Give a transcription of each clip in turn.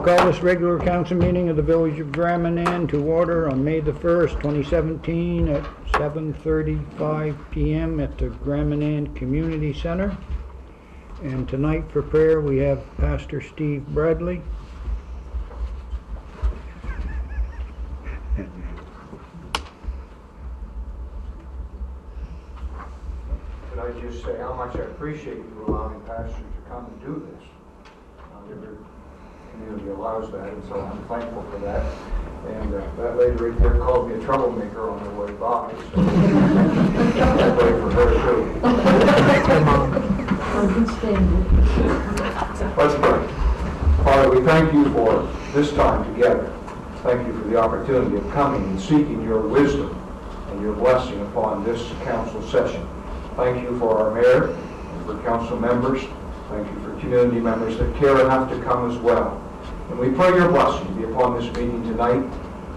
call this regular council meeting of the Village of Manan to order on May the 1st, 2017 at 7:35 p.m. at the Manan Community Center. And tonight for prayer we have Pastor Steve Bradley. Could I just say how much I appreciate you allowing pastors to come and do this. Not every community allows that, and so I'm thankful for that. And that lady right there called me a troublemaker on her way by, so I pray for her too. Let's pray. Father, we thank you for this time together. Thank you for the opportunity of coming and seeking your wisdom and your blessing upon this council session. Thank you for our mayor and for council members. Thank you for community members that care enough to come as well. And we pray your blessing to be upon this meeting tonight.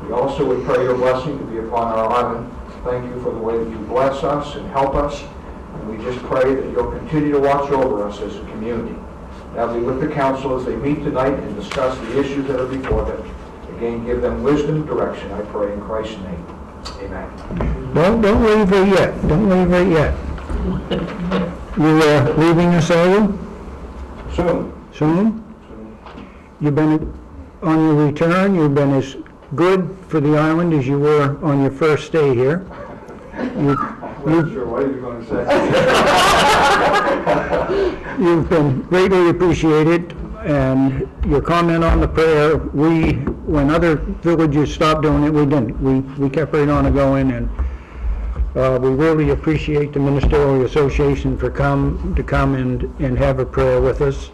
We also would pray your blessing to be upon our island. Thank you for the way that you bless us and help us. And we just pray that you'll continue to watch over us as a community. Now be with the council as they meet tonight and discuss the issues that are before them. Again, give them wisdom and direction, I pray in Christ's name. Amen. Don't leave her yet. Don't leave her yet. You leaving us early? Soon. Soon? You've been on your return. You've been as good for the island as you were on your first stay here. Not sure what you're going to say. You've been greatly appreciated, and your comment on the prayer, when other villages stopped doing it, we didn't. We kept right on going, and we really appreciate the Ministerial Association for come and have a prayer with us.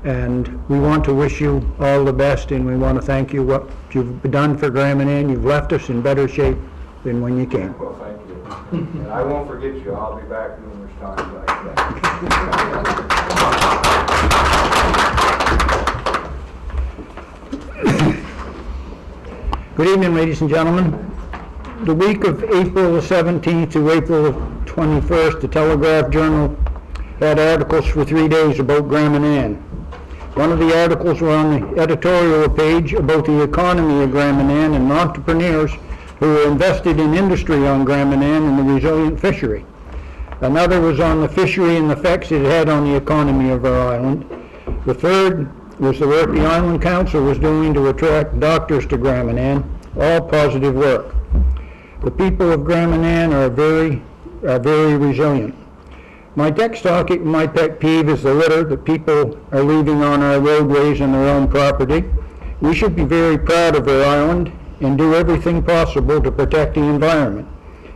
And we want to wish you all the best, and we want to thank you what you've done for Manan. You've left us in better shape than when you came. Well, thank you. And I won't forget you. I'll be back numerous times like that. Good evening, ladies and gentlemen. The week of April the 17th to April the 21st, the Telegraph Journal had articles for 3 days about Manan. One of the articles were on the editorial page about the economy of Manan and entrepreneurs who were invested in industry on Manan and the resilient fishery. Another was on the fishery and the effects it had on the economy of our island. The third was the work the Island Council was doing to attract doctors to Manan, all positive work. The people of Manan are very resilient. My pet peeve is the litter that people are leaving on our roadways and their own property. We should be very proud of our island and do everything possible to protect the environment.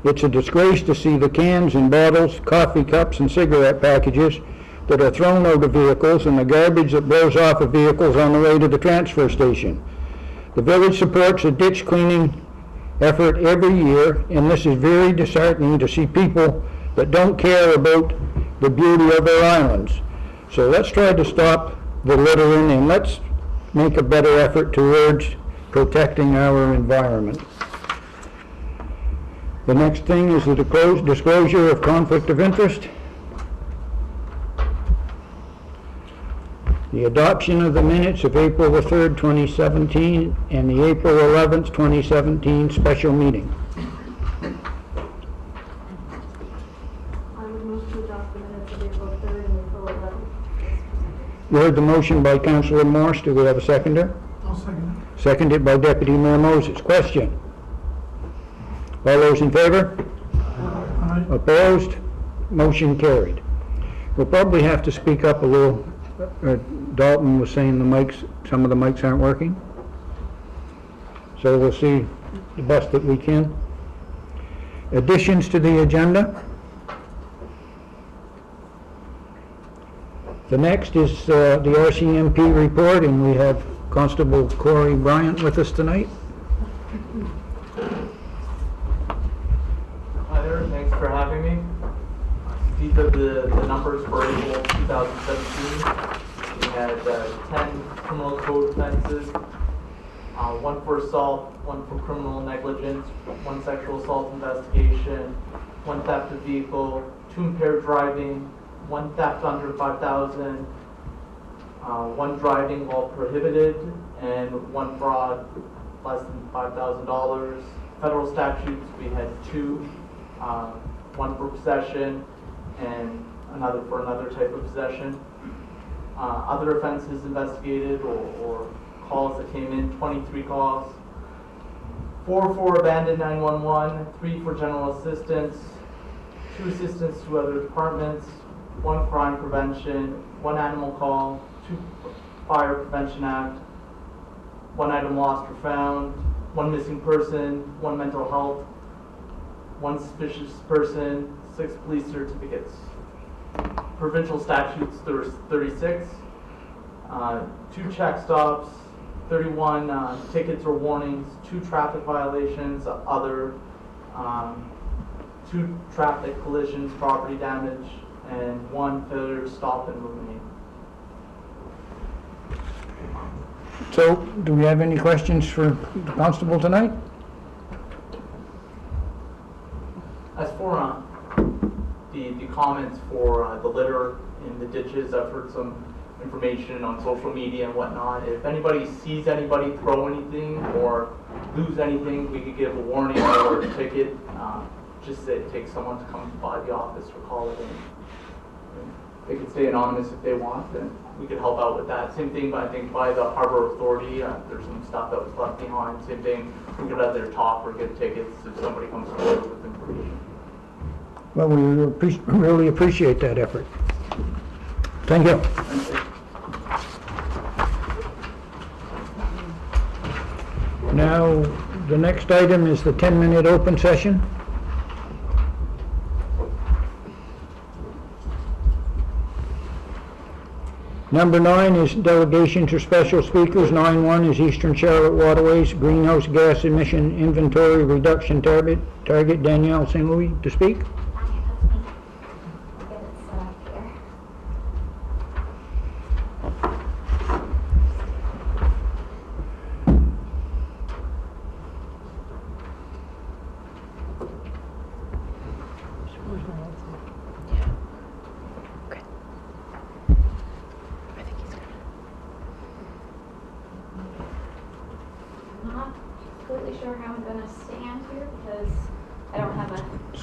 It's a disgrace to see the cans and bottles, coffee cups and cigarette packages that are thrown out of vehicles and the garbage that blows off of vehicles on the way to the transfer station. The village supports a ditch cleaning effort every year, and this is very disheartening to see people that don't care about the beauty of our islands. So let's try to stop the littering, and let's make a better effort towards protecting our environment. The next thing is the disclosure of conflict of interest. The adoption of the minutes of April the 3rd, 2017 and the April 11th, 2017 special meeting. You heard the motion by Councillor Morse. Do we have a seconder? I'll second it. Seconded by Deputy Mayor Moses. Question? All those in favor? Aye. Opposed? Motion carried. We'll probably have to speak up a little. Dalton was saying some of the mics aren't working. So we'll see the best that we can. Additions to the agenda. The next is the RCMP report, and we have Constable Corey Bryant with us tonight. Hi there, thanks for having me. These are the numbers for April 2017. We had 10 criminal code offenses, 1 for assault, 1 for criminal negligence, 1 sexual assault investigation, 1 theft of vehicle, 2 impaired driving, 1 theft under 5,000, one driving while prohibited, and one fraud less than $5,000. Federal statutes, we had 2, one for possession and another for another type of possession. Other offenses investigated or calls that came in, 23 calls. 4 for abandoned 911, 3 for general assistance, 2 assistance to other departments, 1 crime prevention, 1 animal call, 2 fire prevention act, 1 item lost or found, 1 missing person, 1 mental health, 1 suspicious person, 6 police certificates. Provincial statutes, there was 36, 2 check stops, 31 tickets or warnings, 2 traffic violations, other, 2 traffic collisions, property damage, and 1 failure to stop and remain. So, do we have any questions for the constable tonight? As for the comments for the litter in the ditches, I've heard some information on social media and whatnot. If anybody sees anybody throw anything or lose anything, we could give a warning or a ticket. Just that it takes someone to come by the office or call it in. They can stay anonymous if they want, and we could help out with that. Same thing, but I think by the Harbor Authority, there's some stuff that was left behind. Same thing, we could either talk or give tickets if somebody comes forward with information. Well, we really appreciate that effort. Thank you. Now, the next item is the 10-minute open session. Number 9 is delegations or special speakers. 9.1 is Eastern Charlotte Waterways Greenhouse Gas Emission Inventory Reduction Target. Danielle St. Louis to speak.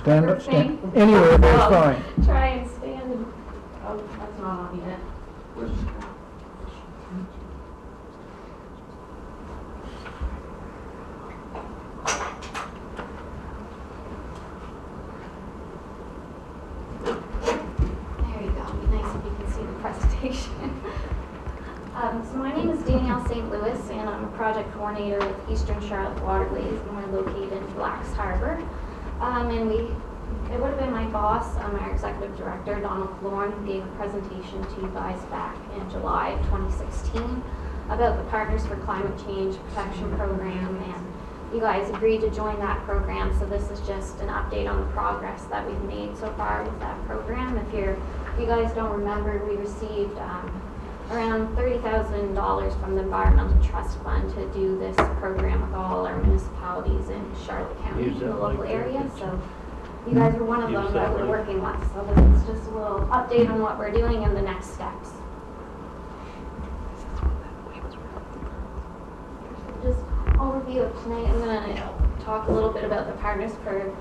Stand up, stand. Anywhere, that's fine. Try and stand and, oh, that's not on yet. There you go. It'd be nice if you can see the presentation. So my name is Danielle St. Louis, and I'm a project coordinator with Eastern Charlotte Waterways, and we're located in Blacks Harbor. It would have been my boss, our executive director, Donald Lorne, who gave a presentation to you guys back in July of 2016 about the Partners for Climate Change Protection Program, and you guys agreed to join that program, so this is just an update on the progress that we've made so far with that program. If you guys don't remember, we received around $30,000 from the Environmental Trust Fund to do this program with all our municipalities in Charlotte County, the local area. So you guys were one of them that we're working with. So this is just a little update on what we're doing and the next steps. Just overview of tonight, I'm going to talk a little bit about the Partners for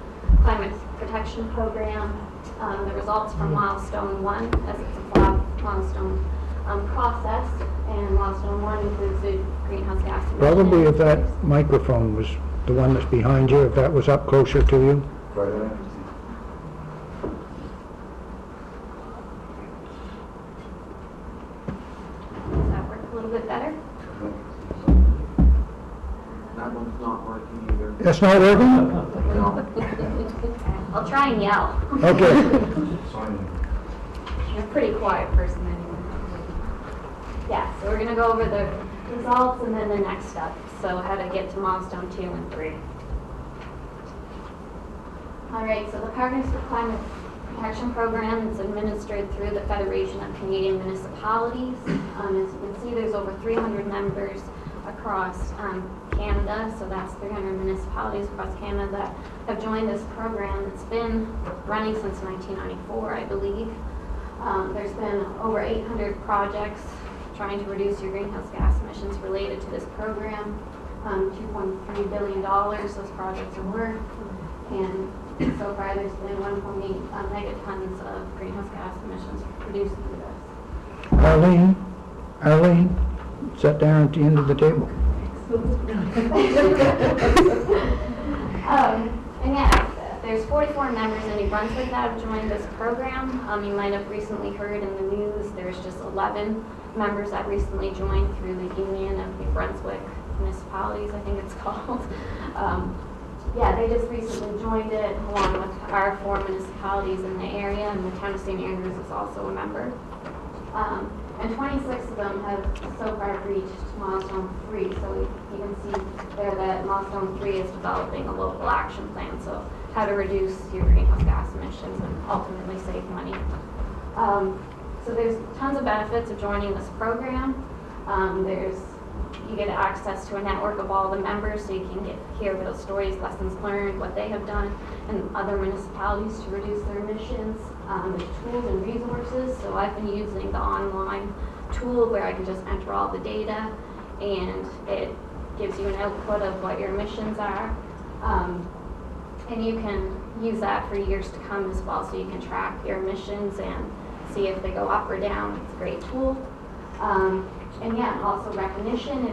Climate Protection Program, the results from Milestone 1, as it's a flag milestone process, and milestone 1 includes the greenhouse gas emissions. Probably if that microphone was the one that's behind you, if that was up closer to you. Right there. Does that work a little bit better? That one's not working either. That's not working? No. I'll try and yell. Okay. You're a pretty quiet person anyway. Yeah, so we're going to go over the results and then the next step. So how to get to milestone 2 and 3. All right, so the Partners for Climate Protection Program is administered through the Federation of Canadian Municipalities. As you can see, there's over 300 members across Canada, so that's 300 municipalities across Canada that have joined this program. It's been running since 1994, I believe. There's been over 800 projects trying to reduce your greenhouse gas emissions related to this program. $2.3 billion those projects are worth, and so far there's been 1.8 megatons of greenhouse gas emissions produced through this. Arlene, sit down at the end of the table. And yeah, there's 44 members in New Brunswick that have joined this program. You might have recently heard in the news there's just 11 members that recently joined through the Union of New Brunswick Municipalities, I think it's called. Yeah, they just recently joined it along with our 4 municipalities in the area, and the town of St. Andrews is also a member. And 26 of them have so far reached milestone 3. So you can see there that milestone 3 is developing a local action plan. So how to reduce your greenhouse gas emissions and ultimately save money. So there's tons of benefits of joining this program. You get access to a network of all the members, so you can hear those stories, lessons learned, what they have done in other municipalities to reduce their emissions. There's tools and resources, so I've been using the online tool where I can just enter all the data, and it gives you an output of what your emissions are. And you can use that for years to come as well, so you can track your emissions and see if they go up or down. It's a great tool. And yeah, also recognition.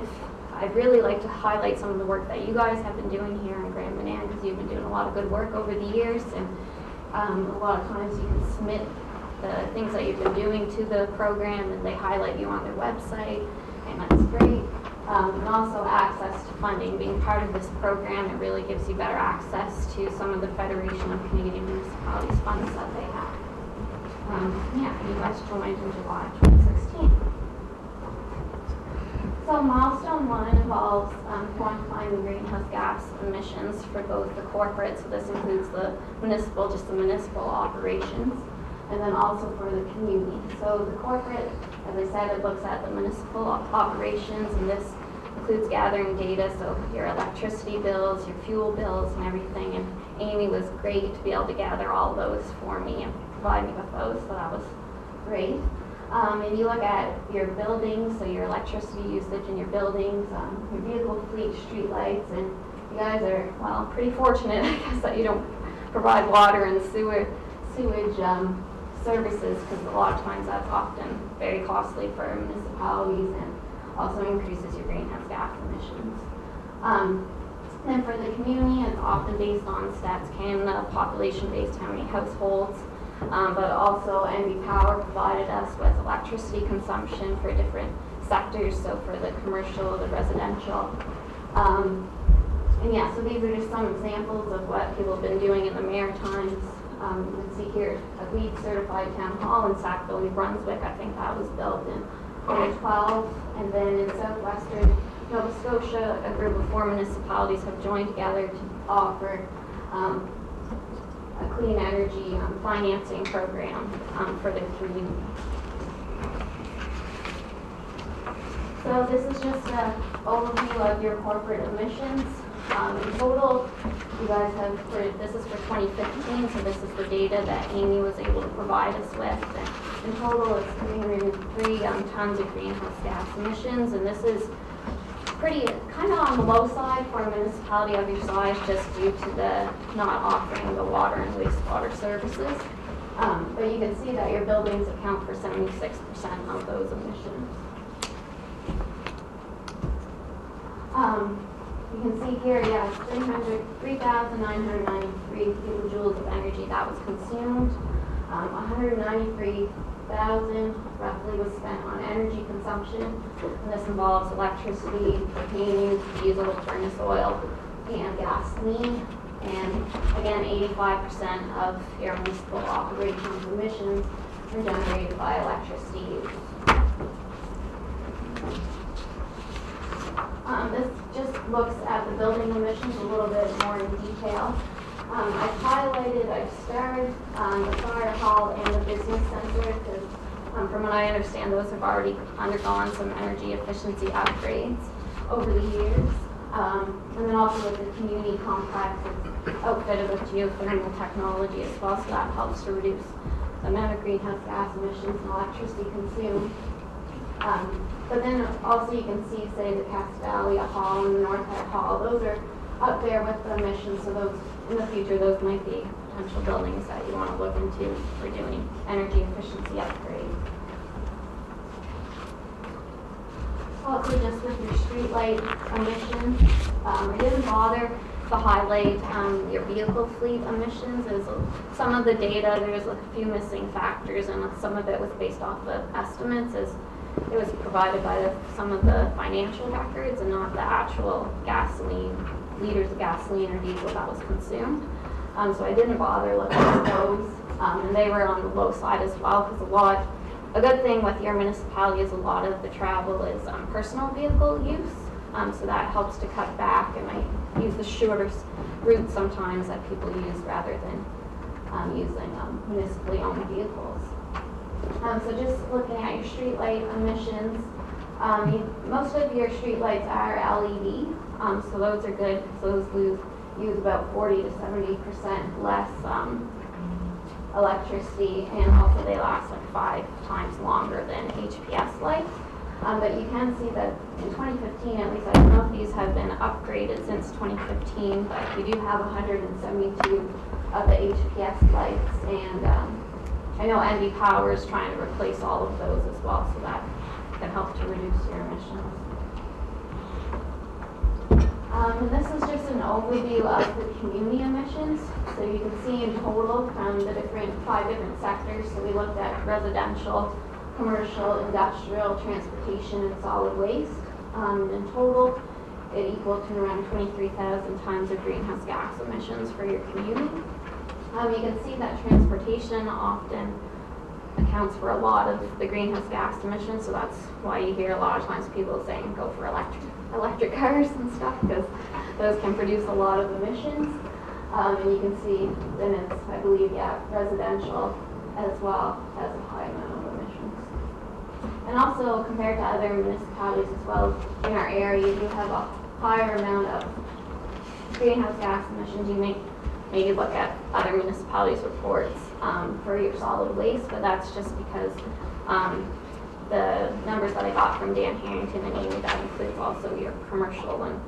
I'd really like to highlight some of the work that you guys have been doing here in Grand Manan, because you've been doing a lot of good work over the years, and a lot of times you can submit the things that you've been doing to the program, and they highlight you on their website, and that's great. And also access to funding. Being part of this program, it really gives you better access to some of the Federation of Canadian Municipalities funds that they have. Yeah, you guys joined in July 2016. So milestone 1 involves quantifying the greenhouse gas emissions for both the corporate, so this includes the municipal, just the municipal operations, and then also for the community. So the corporate, as I said, it looks at the municipal operations, and this includes gathering data, so your electricity bills, your fuel bills, and everything. And Amy was great to be able to gather all those for me and provide me with those, so that was great. And you look at your buildings, so your electricity usage in your buildings, your vehicle fleet, street lights, and you guys are, well, pretty fortunate, I guess, that you don't provide water and sewage services, because a lot of times that's often very costly for municipalities and also increases your greenhouse gas emissions. Then for the community, it's often based on Stats Canada, population-based, how many households. But also NV Power provided us with electricity consumption for different sectors, so for the commercial, the residential. And yeah, so these are just some examples of what people have been doing in the Maritimes. You can see here a LEED certified town hall in Sackville, New Brunswick. I think that was built in 2012. And then in southwestern Nova Scotia, a group of 4 municipalities have joined together to offer a clean energy financing program for the community. So this is just an overview of your corporate emissions. In total, you guys have, this is for 2015, so this is the data that Amy was able to provide us with. And in total, it's 303 tons of greenhouse gas emissions, and this is pretty kind of on the low side for a municipality of your size, just due to the not offering the water and wastewater services. But you can see that your buildings account for 76% of those emissions. You can see here, yeah, it's 3,993 gigajoules of energy that was consumed. 193,000 roughly was spent on energy consumption, and this involves electricity, propane, diesel, furnace oil, and gasoline. And again, 85% of your municipal operations emissions are generated by electricity use. This just looks at the building emissions a little bit more in detail. I've starred the fire hall and the business center, because from what I understand, those have already undergone some energy efficiency upgrades over the years. And then also with the community complex, it's outfitted with geothermal technology as well, so that helps to reduce the amount of greenhouse gas emissions and electricity consumed. But then also you can see, say, the Castalia Hall and the North Head Hall, those are up there with the emissions, so those, in the future, those might be potential buildings that you want to look into for doing energy efficiency upgrades. Also, just with your streetlight emissions, I didn't bother to highlight your vehicle fleet emissions. As some of the data, there's a few missing factors, and some of it was based off of estimates, as it was provided by some of the financial records and not the actual gasoline, liters of gasoline or diesel that was consumed. So I didn't bother looking at those, and they were on the low side as well, because a good thing with your municipality is a lot of the travel is personal vehicle use, so that helps to cut back, and I use the shorter routes sometimes that people use rather than using municipally owned vehicles. So just looking at your streetlight emissions, most of your streetlights are LED, so those are good. So those use about 40 to 70% less electricity, and also they last like 5 times longer than HPS lights. But you can see that in 2015, at least, I don't know if these have been upgraded since 2015, but we do have 172 of the HPS lights, and I know NV Power is trying to replace all of those as well, so that can help to reduce your emissions. And this is just an overview of the community emissions. So you can see in total from the 5 different sectors. So we looked at residential, commercial, industrial, transportation, and solid waste. In total, it equaled to around 23,000 tons of greenhouse gas emissions for your community. You can see that transportation often accounts for a lot of the greenhouse gas emissions, so that's why you hear a lot of times people saying go for electric cars and stuff, because those can produce a lot of emissions. And you can see then it's, I believe, residential as well as a high amount of emissions. And also compared to other municipalities as well in our area, you do have a higher amount of greenhouse gas emissions. You may maybe look at other municipalities' reports for your solid waste, but that's just because the numbers that I got from Dan Harrington and Amy, that includes also your commercial and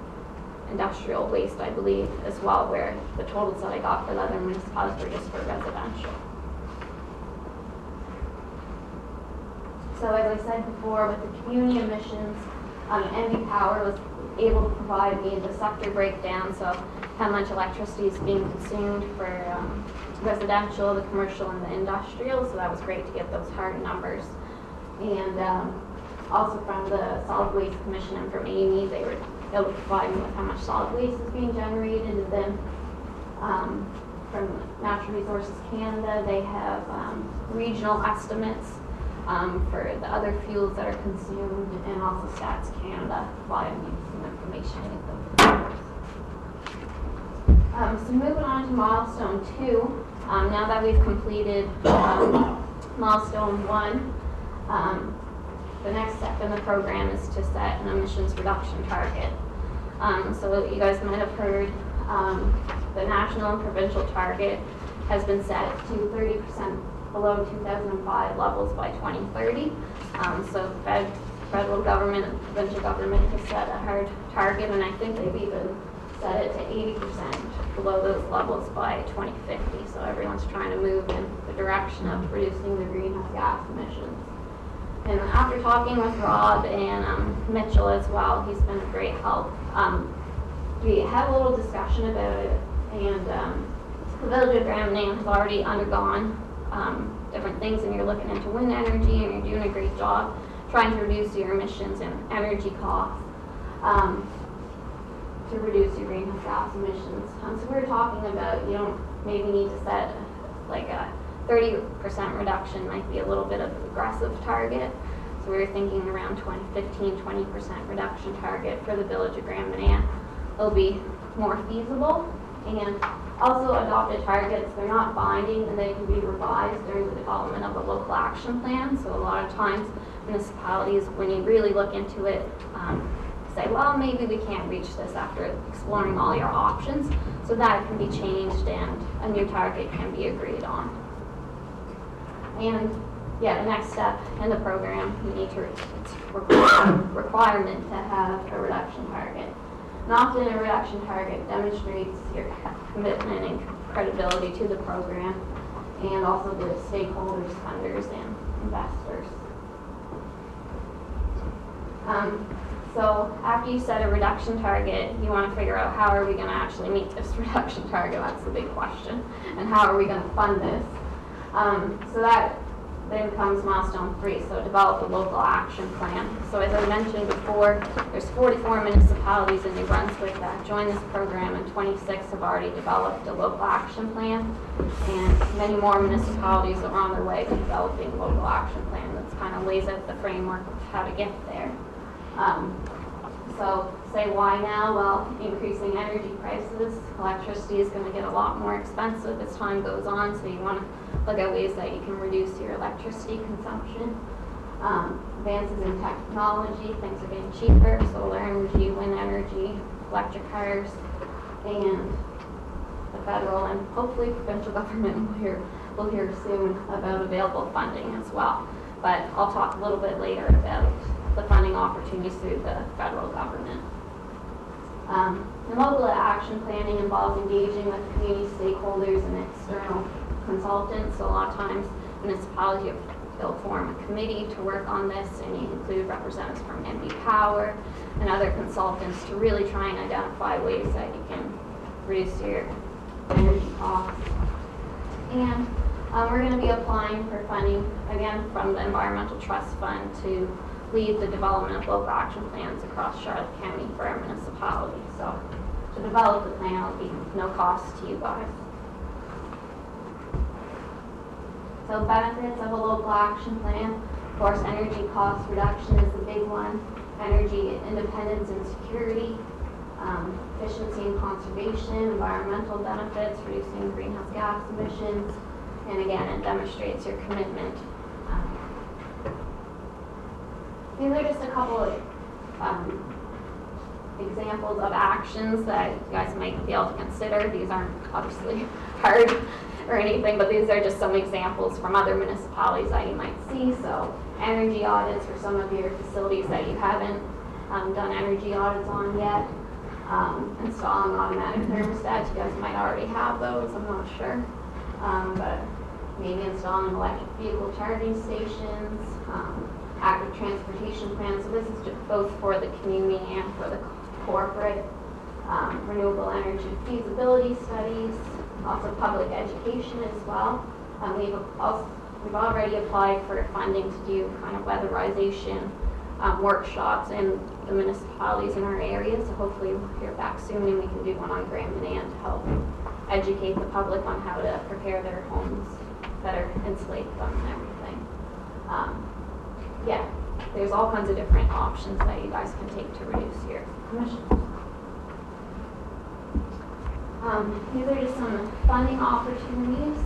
industrial waste, I believe, as well, where the totals that I got for the other municipalities were just for residential. So as I said before, with the community emissions, NV Power was able to provide me the sector breakdown, so how much electricity is being consumed for residential, the commercial, and the industrial, so that was great to get those hard numbers. And also from the Solid Waste Commission and from Amy, they were able to provide me with how much solid waste is being generated. And then from Natural Resources Canada, they have regional estimates for the other fuels that are consumed, and also Stats Canada provided me some information to get those. So moving on to milestone 2, now that we've completed milestone 1, the next step in the program is to set an emissions reduction target. So you guys might have heard the national and provincial target has been set to 30% below 2005 levels by 2030. So federal government and provincial government has set a hard target, and I think they've even set it to 80% below those levels by 2050. So everyone's trying to move in the direction of reducing the greenhouse gas emissions. And after talking with Rob and Mitchell as well, he's been a great help. We had a little discussion about it, and the Village of Grand Manan has already undergone different things, and you're looking into wind energy, and you're doing a great job trying to reduce your emissions and energy costs to reduce your greenhouse gas emissions. So we were talking about you don't maybe need to set like a 30% reduction might be a little bit of an aggressive target. So we were thinking around 20% reduction target for the Village of Grand Manan. It'll be more feasible. And also adopted targets, they're not binding, and they can be revised during the development of a local action plan. So a lot of times municipalities, when you really look into it, say, well, maybe we can't reach this after exploring all your options. So that can be changed and a new target can be agreed on. And the next step in the program, you need to, it's requirement to have a reduction target. And often a reduction target demonstrates your commitment and credibility to the program, and also the stakeholders, funders, and investors. So after you set a reduction target, you want to figure out how are we going to actually meet this reduction target. That's the big question. And how are we going to fund this? So that then comes milestone 3, so develop a local action plan. So as I mentioned before, there's 44 municipalities in New Brunswick that joined this program, and 26 have already developed a local action plan, and many more municipalities are on their way to developing a local action plan that kind of lays out the framework of how to get there. So say why now? Well, increasing energy prices, electricity is going to get a lot more expensive as time goes on, so you want to look at ways that you can reduce your electricity consumption. Advances in technology, things are getting cheaper, solar energy, wind energy, electric cars, and the federal and hopefully provincial government will hear soon about available funding as well. But I'll talk a little bit later about the funding opportunities through the federal government. And local action planning involves engaging with community stakeholders and external consultants. So a lot of times municipalities will form a committee to work on this, and you include representatives from NB Power and other consultants to really try and identify ways that you can reduce your energy costs. And we're going to be applying for funding, again, from the Environmental Trust Fund to lead the development of local action plans across Charlotte County for our municipality. So to develop the plan will be no cost to you guys. So benefits of a local action plan, of course, energy cost reduction is the big one, energy independence and security, efficiency and conservation, environmental benefits, reducing greenhouse gas emissions, and again, it demonstrates your commitment. These are just a couple of examples of actions that you guys might be able to consider. These aren't obviously hard or anything, but these are just some examples from other municipalities that you might see. So energy audits for some of your facilities that you haven't done energy audits on yet. Installing automatic thermostats, you guys might already have those, I'm not sure. But maybe installing electric vehicle charging stations, active transportation plans. So this is just both for the community and for the corporate. Renewable energy feasibility studies, also public education as well. We've already applied for funding to do kind of weatherization workshops in the municipalities in our area. So hopefully we'll hear back soon, and we can do one on Grand Manan to help educate the public on how to prepare their homes better, insulate them and everything. Yeah, there's all kinds of different options that you guys can take to reduce your emissions. These are just some funding opportunities.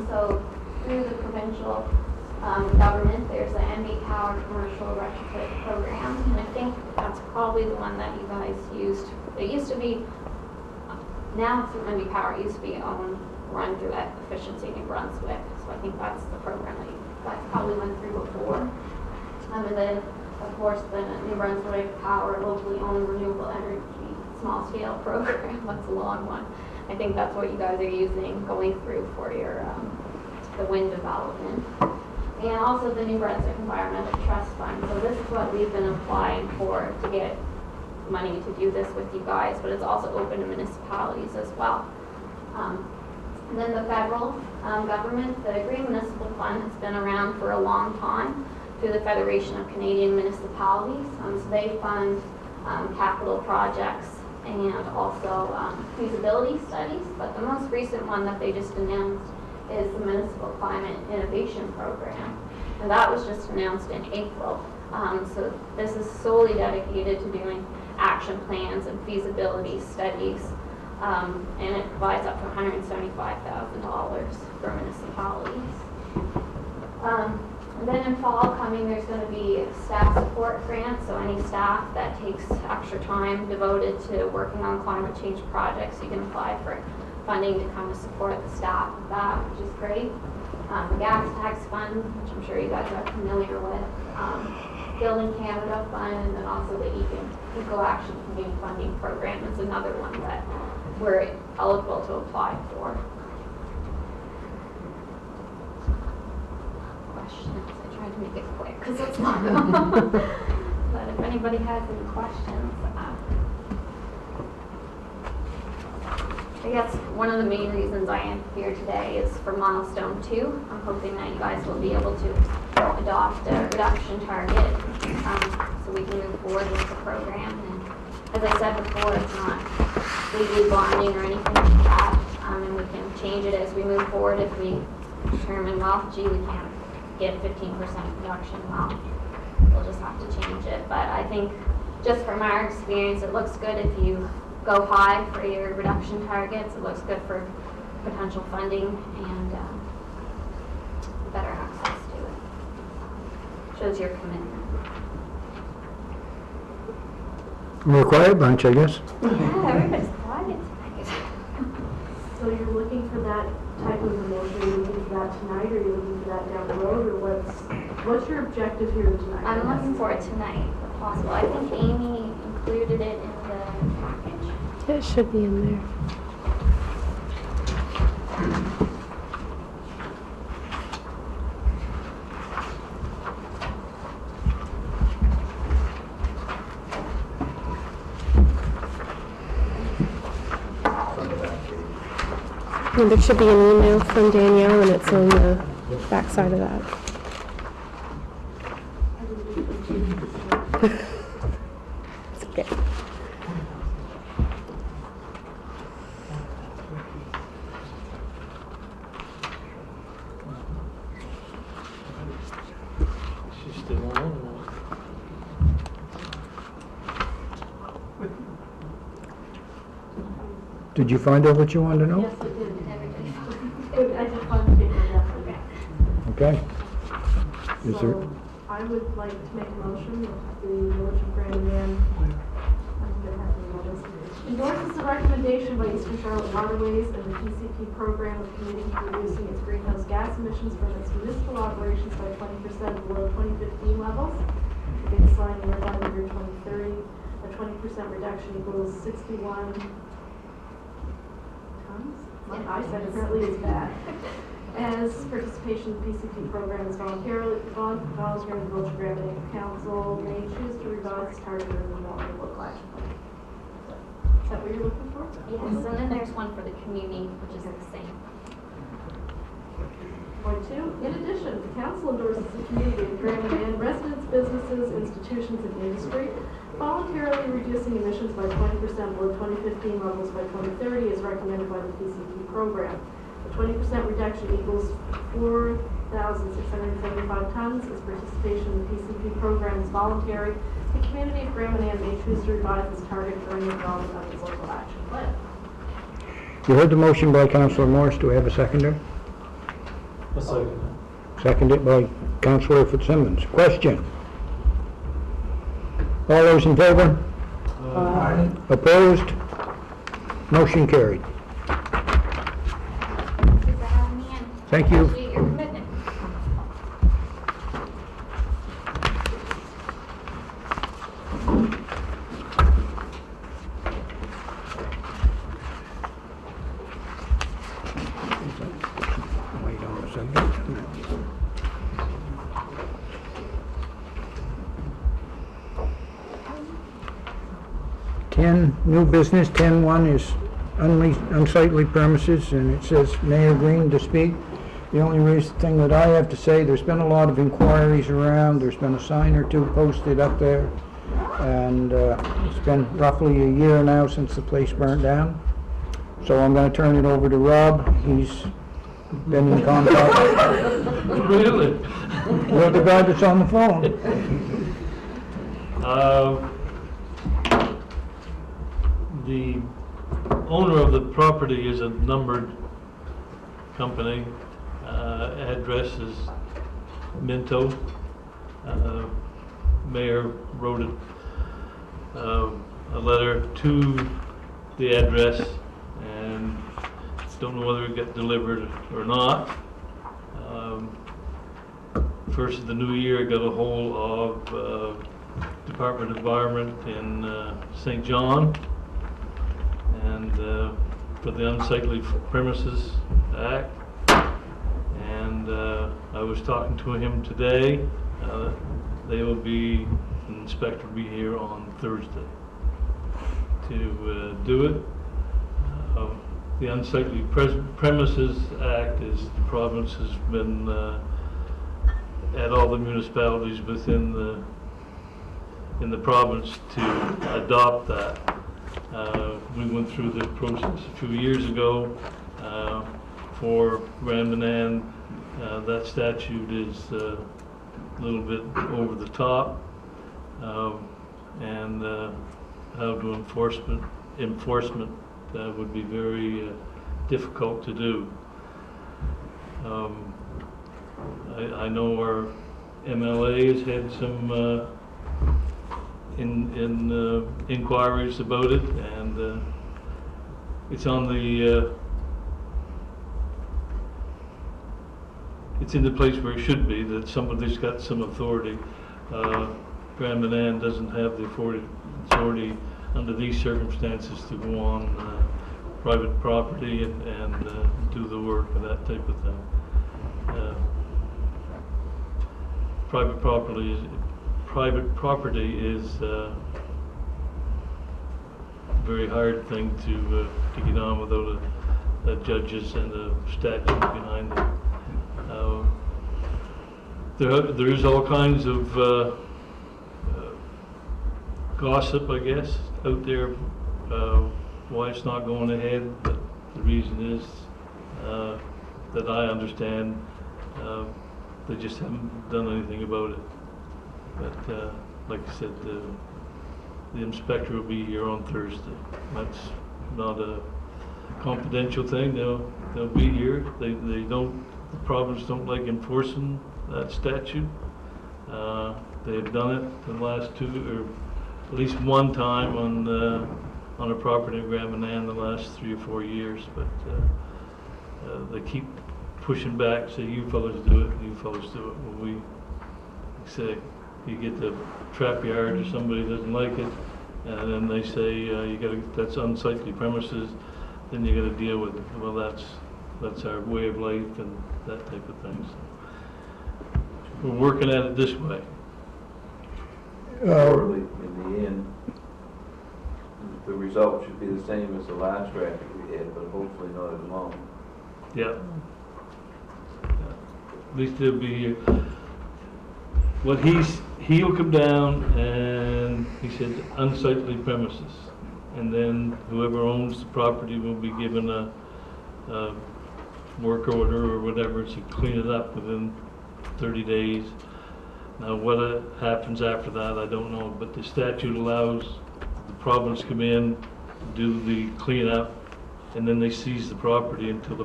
So through the provincial government, there's the NB Power Commercial Retrofit Program, and I think that's probably the one that you guys used. It used to be, now it's through NB Power, it used to be run through that Efficiency New Brunswick, so I think that's the program that you guys probably went through before. And then, of course, the New Brunswick Power Locally Owned Renewable Energy Small Scale Program. That's a long one. I think that's what you guys are using, going through for your the wind development. And also the New Brunswick Environmental Trust Fund. So this is what we've been applying for to get money to do this with you guys, but it's also open to municipalities as well. And then the federal government, the Green Municipal Fund has been around for a long time through the Federation of Canadian Municipalities. So they fund capital projects and also feasibility studies. But the most recent one that they just announced is the Municipal Climate Innovation Program. And that was just announced in April. So this is solely dedicated to doing action plans and feasibility studies. And it provides up to $175,000 for municipalities. And then in fall coming, there's going to be staff support grants. So any staff that takes extra time devoted to working on climate change projects, you can apply for funding to kind of support the staff of that, which is great. the gas tax fund, which I'm sure you guys are familiar with, Building Canada Fund, and then also the Eco Action Community Funding Program is another one that we're eligible to apply for. Questions? I tried to make it quick because it's long. But if anybody has any questions, I guess one of the main reasons I am here today is for milestone 2. I'm hoping that you guys will be able to adopt a reduction target so we can move forward with the program. And as I said before, it's not legally binding or anything like that, and we can change it as we move forward if we determine, well, gee, we can't get 15% reduction. Well, we'll just have to change it. But I think just from our experience, it looks good if you go high for your reduction targets. It looks good for potential funding and better access to it. Shows your commitment. We're a quiet bunch, I guess. Yeah, everybody's quiet tonight. So you're looking for that type of emotion, are you looking for that tonight, or are you looking for that down the road, or what's your objective here tonight? I'm looking for it tonight, if possible. I think Amy included it in the package. It should be in there. And there should be an email from Danielle, and it's on the back side of that. It's okay. She's still on. Did you find out what you wanted to know? Yes, it did. I just wanted to take it up. Okay. Is there, So I would like to make a motion that the Village of Grand Man, I'm gonna have to read this, endorses the recommendation by Eastern Charlotte Waterways and the PCP program of committing to reducing its greenhouse gas emissions from its municipal operations by 20% below 2015 levels. The baseline year by year 2030, a 20% reduction equals 61 tons. My eyesight apparently is bad. As participation in the PCP program is voluntary, the Village of Grand Manan Council may choose to revise its target or develop a local action plan. Is that what you're looking for? Yes, and then there's one for the community, which is the same. Point 2, in addition, the council endorses the community of Grand Manan residents, businesses, institutions, and industry voluntarily reducing emissions by 20% below 2015 levels by 2030 as recommended by the PCP program. The 20% reduction equals 4,675 tons. As participation in the PCP program is voluntary, the community of Grand Manan may choose to revise its target during the development of its local action plan. you heard the motion by Councillor Morris. Do we have a seconder? A second. Seconded by Councillor Fitzsimmons. Question? All those in favor? Aye. Opposed? Motion carried. Thank you for having me in. Thank you. Appreciate your commitment. Wait on a second. 10, new business. 10-1 is unsightly premises, and it says Mayor Green to speak. The only thing that I have to say, there's been a lot of inquiries around. There's been a sign or two posted up there, and it's been roughly a year now since the place burnt down. So I'm going to turn it over to Rob. He's been in contact. Really? You're the guy that's on the phone. The owner of the property is a numbered company. Address is Minto. Mayor wrote a letter to the address, and don't know whether it got delivered or not. first of the new year, I got a hold of Department of Environment in St. John, and for the Unsightly Premises Act. And I was talking to him today. They will be, an inspector will be here on Thursday to do it. The Unsightly Premises Act is the province has been at all the municipalities within in the province to adopt that. We went through the process a few years ago for Grand Manan. That statute is a little bit over the top, and how to enforcement would be very difficult to do. I know our MLA has had some inquiries about it, and it's on the it's in the place where it should be, that somebody's got some authority. Grand Manan doesn't have the authority under these circumstances to go on private property and do the work and that type of thing. Private property is a very hard thing to get on without a judges and a statute behind it. There is all kinds of gossip, I guess, out there why it's not going ahead, but the reason is that I understand they just haven't done anything about it. But like I said, the inspector will be here on Thursday. That's not a confidential thing. They'll be here. They don't. The province don't like enforcing that statute. They have done it the last two, or at least one time on a property in Grand Manan the last 3 or 4 years. But they keep pushing back, say you fellas do it, you fellas do it. Well, we say you get the trap yard or somebody doesn't like it, and then they say you got to, that's unsightly premises, then you got to deal with it. Well, that's our way of life and that type of thing. So we're working at it this way. Shortly, in the end, the result should be the same as the last traffic we had, but hopefully not as long. Yeah. At least there'll be what he'll come down and he said unsightly premises, and then whoever owns the property will be given a work order or whatever to clean it up within 30 days. Now what happens after that, I don't know, but the statute allows the province come in, do the cleanup, and then they seize the property until the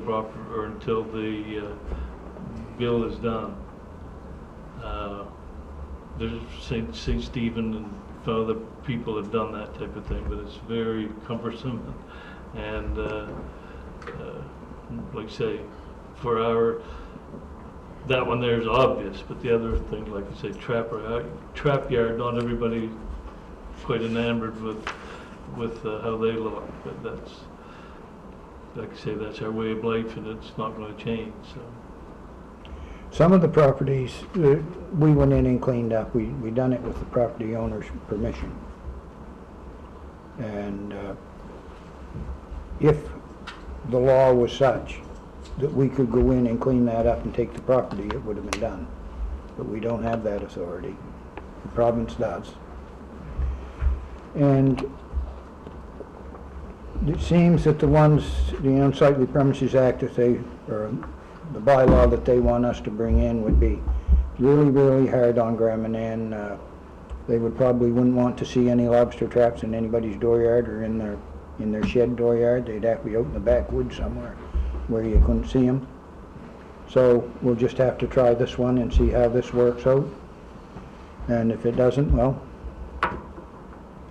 bill is done. There's St. Stephen and other people have done that type of thing, but it's very cumbersome and like I say, for that one there is obvious, but the other thing, like I say, trap yard, not everybody quite enamored with how they look, but that's, like I say, that's our way of life, and it's not going to change. So Some of the properties, we went in and cleaned up. We done it with the property owner's permission. And if the law was such that we could go in and clean that up and take the property, it would have been done. But we don't have that authority. The province does. And it seems that the Unsightly Premises Act, or the bylaw that they want us to bring in, would be really, really hard on Grand Manan. They wouldn't want to see any lobster traps in anybody's dooryard or in their shed dooryard. They'd have to be out in the backwoods somewhere where you couldn't see them. So we'll just have to try this one and see how this works out. And if it doesn't, well,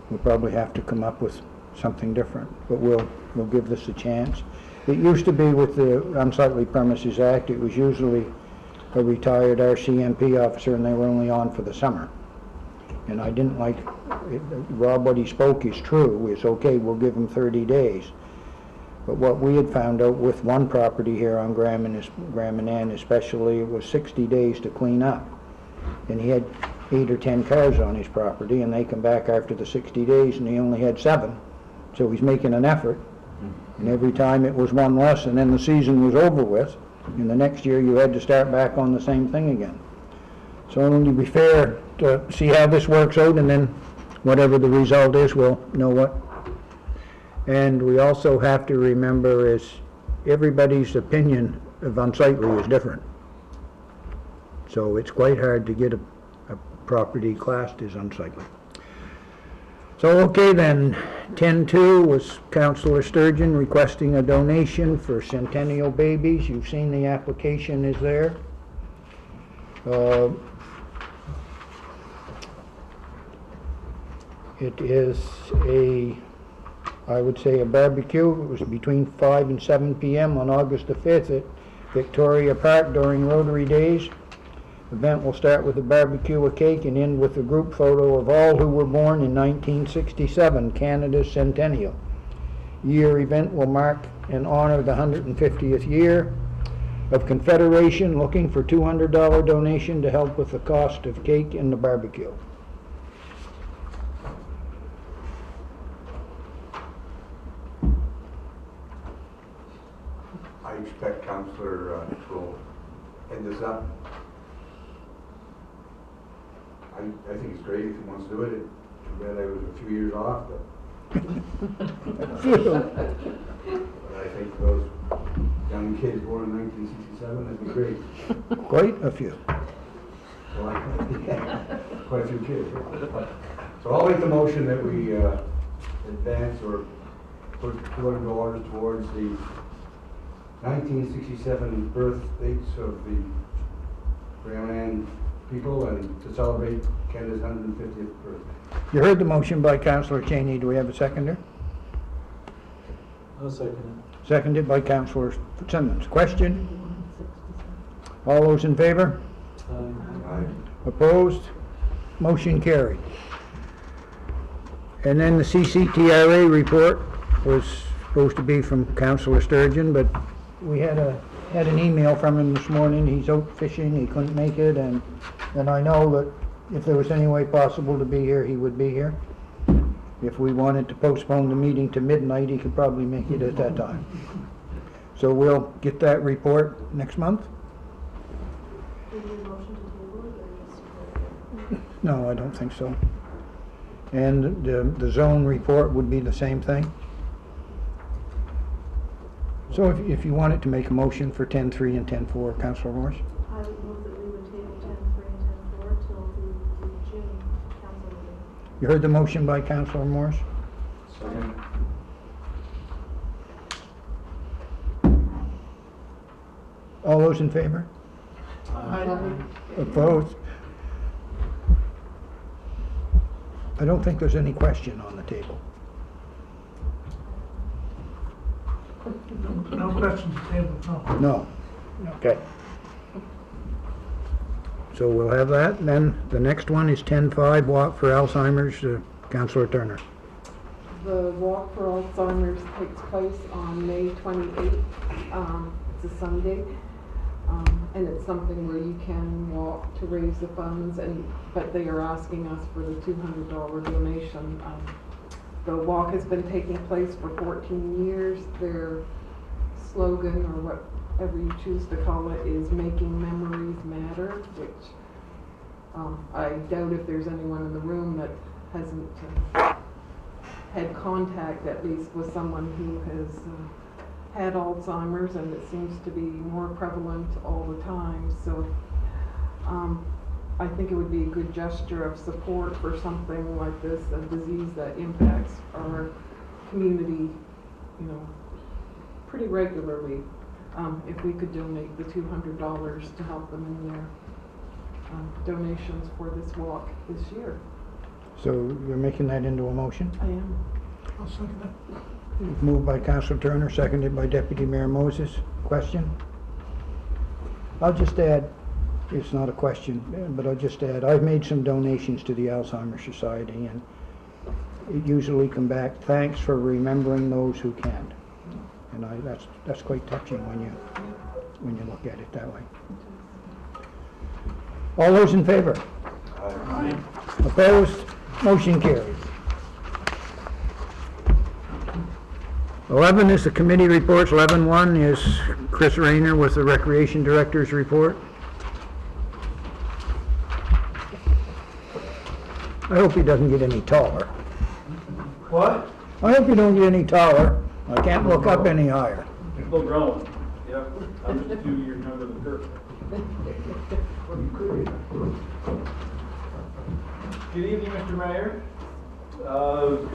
we'll probably have to come up with something different. But we'll give this a chance. It used to be with the Unsightly Premises Act, it was usually a retired RCMP officer, and they were only on for the summer. And I didn't like, Rob, what he spoke is true. It's okay, we'll give him 30 days. But what we had found out with one property here on Manan especially, it was 60 days to clean up. And he had 8 or 10 cars on his property, and they come back after the 60 days, and he only had 7. So he's making an effort. And every time it was one less, and then the season was over with, and the next year you had to start back on the same thing again. So it'll be fair to see how this works out, and then whatever the result is, we'll know what. And we also have to remember is everybody's opinion of unsightly is different. So it's quite hard to get a property classed as unsightly. So, okay then, 10-2 was Councillor Sturgeon requesting a donation for centennial babies. You've seen the application is there. It is I would say a barbecue. It was between 5 and 7 p.m. on August the 5th at Victoria Park during Rotary Days. The event will start with a barbecue, a cake, and end with a group photo of all who were born in 1967, Canada's centennial year. Event will mark and honor the 150th year of Confederation, looking for $200 donation to help with the cost of cake and the barbecue. I expect Councillor will end this up. I think it's great if he wants to do it. Too bad I was a few years off, but I think those young kids born in 1967, that'd be great. Quite a few. Well, yeah, quite a few kids. So I'll make the motion that we advance or put $200 towards the 1967 birth dates of the Manan people and to celebrate Canada's 150th birthday. You heard the motion by Councillor Cheney. Do we have a seconder? I'll second it. Seconded by Councillor Simmons. Question? All those in favor? Aye. Opposed? Motion carried. And then the CCTRA report was supposed to be from Councillor Sturgeon, but we had an email from him this morning. He's out fishing, he couldn't make it, and I know that if there was any way possible to be here, he would be here. If we wanted to postpone the meeting to midnight, he could probably make it at that time. So we'll get that report next month? Do you need a motion to table it or just? No, I don't think so. And the zone report would be the same thing? So if you wanted to make a motion for 10-3 and 10-4, Councillor Morris? I would move that we would table 10-3 and 10-4 till the June council meeting. You heard the motion by Councillor Morris? Second. All those in favor? Opposed? I don't think there's any question on the table. No questions tabled, no. No. Okay. So we'll have that, and then the next one is 10-5, Walk for Alzheimer's, Councillor Turner. The Walk for Alzheimer's takes place on May 28th. It's a Sunday, and it's something where you can walk to raise the funds, but they are asking us for the $200 donation. The walk has been taking place for 14 years. Their slogan, or whatever you choose to call it, is Making Memories Matter, which I doubt if there's anyone in the room that hasn't had contact, at least, with someone who has had Alzheimer's, and it seems to be more prevalent all the time. So I think it would be a good gesture of support for something like this, a disease that impacts our community, pretty regularly. If we could donate the $200 to help them in their donations for this walk this year. So you're making that into a motion? I am. I'll second that. Moved by Councillor Turner, seconded by Deputy Mayor Moses. Question? I'll just add, it's not a question, but I'll just add, I've made some donations to the Alzheimer's Society, and it usually come back, thanks for remembering those who can. And that's quite touching when you look at it that way. All those in favor? Aye. Opposed? Motion carries. 11 is the committee reports. 11-1 is Chris Rayner with the Recreation Director's report. I hope he doesn't get any taller. What? I hope you don't get any taller. I can't look up any higher. Still growing. Yep. I'm just a few years younger than Kurt. Good evening, Mr. Mayor.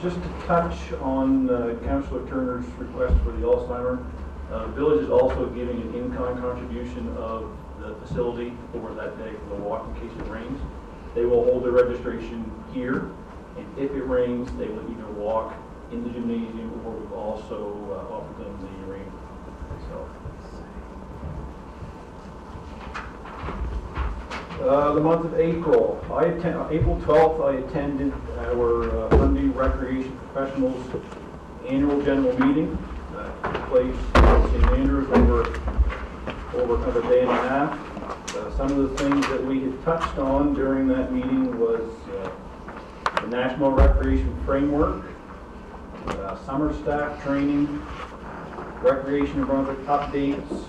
Just to touch on Councillor Turner's request for the Alzheimer, the village is also giving an in-kind contribution of the facility for that day for the walk in case it rains. They will hold their registration here, and if it rains, they will either walk in the gymnasium or we've also offered them the arena. So. The month of April, April 12th, I attended our Monday Recreation Professionals Annual General Meeting. Took place in St. Andrews over kind of a day and a half. Some of the things that we had touched on during that meeting was the National Recreation Framework, summer staff training, Recreation of Brunswick updates,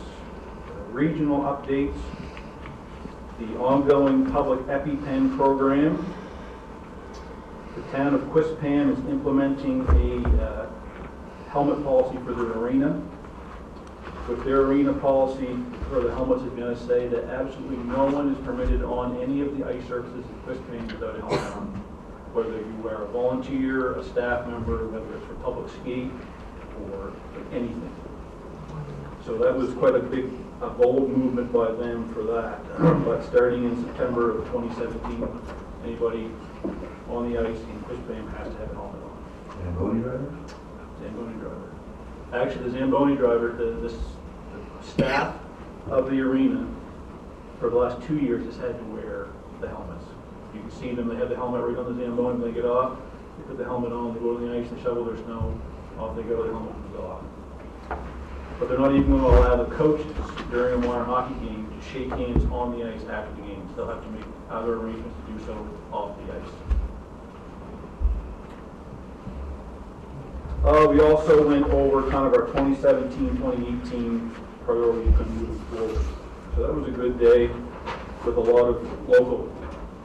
regional updates, the ongoing public EpiPen program. The town of Quispam is implementing a helmet policy for their arena. With their arena policy for the helmets, is going to say that absolutely no one is permitted on any of the ice surfaces in Quispam without a helmet on. Whether you are a volunteer, a staff member, whether it's for public skate or anything. So that was quite a bold movement by them for that. But starting in September of 2017, anybody on the ice in Quispam has to have a helmet on. Zamboni driver? Zamboni driver. Actually, the Zamboni driver, the staff of the arena for the last 2 years has had to wear the helmets. You can see them, they have the helmet right on the Zamboni, when they get off, they put the helmet on, they go to the ice, they shovel their snow, off they go, the helmet comes off. But they're not even going to allow the coaches during a minor hockey game to shake hands on the ice after the games. They'll have to make other arrangements to do so off the ice. We also went over kind of our 2017-2018 priorities and moving forward. So that was a good day with a lot of local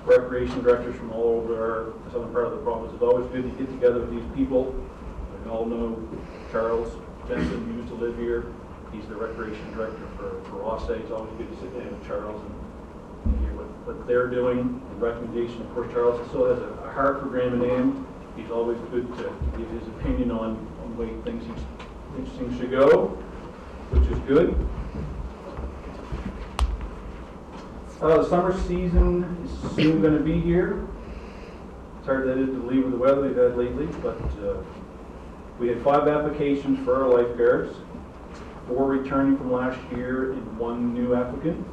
recreation directors from all over the southern part of the province. It's always good to get together with these people. We all know Charles Benson, who used to live here. He's the recreation director for Rossay. It's always good to sit down with Charles and hear what they're doing. The recommendation, of course, Charles still has a heart for Grand Manan. He's always good to give his opinion on the way things should go, which is good. The summer season is soon going to be here. It's hard that is to believe with the weather we've had lately, but we had 5 applications for our lifeguards, 4 returning from last year and 1 new applicant.